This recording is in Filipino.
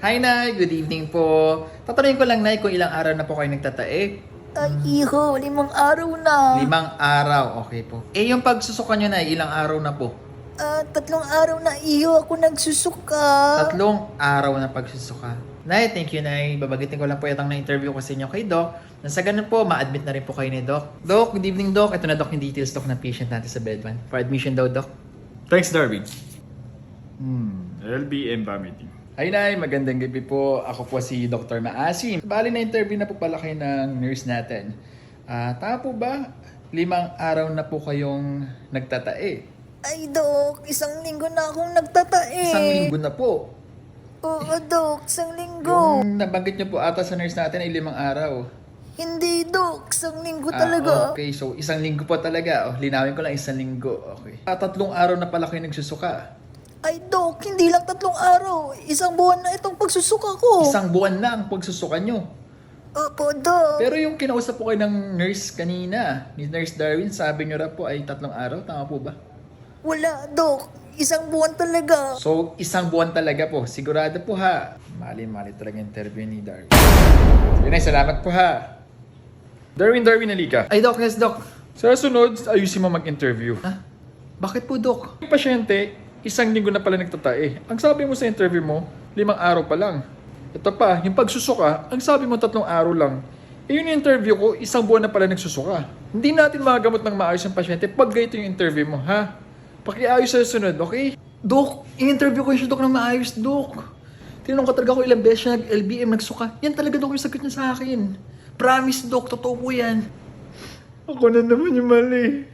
Hi, Nay! Good evening po. Tatanungin ko lang, Nay, kung ilang araw na po kayo nagtatae? Ay, iho, 5 araw na. 5 araw, okay po. Eh, yung pagsusuka nyo, Nay, ilang araw na po? 3 araw na iho ako nagsusuka. 3 araw na pagsusuka. Nay, thank you, Nay. Babagitin ko lang po itang na-interview ko sa inyo kay Doc. Nang sa ganun po, ma-admit na rin po kayo ni Doc. Doc, good evening, Doc. Ito na, Doc, yung details, Doc, ng patient natin sa bed 1. For admission daw, Doc. Thanks, Darwin. LBM Bamity. Hi, Nay. Magandang gabi po. Ako po si Dr. Maasim. Bali na interview na po pala kayo ng nurse natin. Tama po ba? 5 araw na po kayong nagtatae. Ay, Dok, 1 linggo na akong nagtatae. 1 linggo na po. Oo, Dok, 1 linggo. Yung nabanggit niyo po ata sa nurse natin ay 5 araw. Hindi, Dok, 1 linggo talaga. Okay, so 1 linggo po talaga. Linawin ko lang 1 linggo. Okay. 3 araw na pala kayo nagsusuka. Ay, Dok, hindi lang 3 araw. 1 buwan na itong pagsusuka ko. 1 buwan na ang pagsusuka nyo. Opo, Dok. Pero yung kinausap po kayo ng nurse kanina, ni Nurse Darwin, sabi nyo po ay 3 araw. Tama po ba? Wala, Dok. 1 buwan talaga. So, 1 buwan talaga po. Sigurado po ha. Mali-mali talaga interview ni Darwin. Sige na, salamat po ha. Darwin, halika. Ay, Doc, yes, Doc. Sa sunod, ayusin mo mag-interview. Ha? Bakit po, Doc? Yung pasyente, 1 linggo na pala nagtatae. Ang sabi mo sa interview mo, 5 araw pa lang. Ito pa, yung pagsusuka, ang sabi mo 3 araw lang. Eh yung interview ko, 1 buwan na pala nagsusuka. Hindi natin magagamot ng maayos ang pasyente pag ganito yung interview mo, ha? Pakiayos sa sunod, okay? Doc, in-interview ko yung si Doc ng maayos, Doc. Tinanong ka talaga ko ilang beses siya nag-LBM, nagsuka. Yan talaga, Doc, yung sagot niya sa akin. Promise, Doc, totoo po yan. Ako na naman yung mali.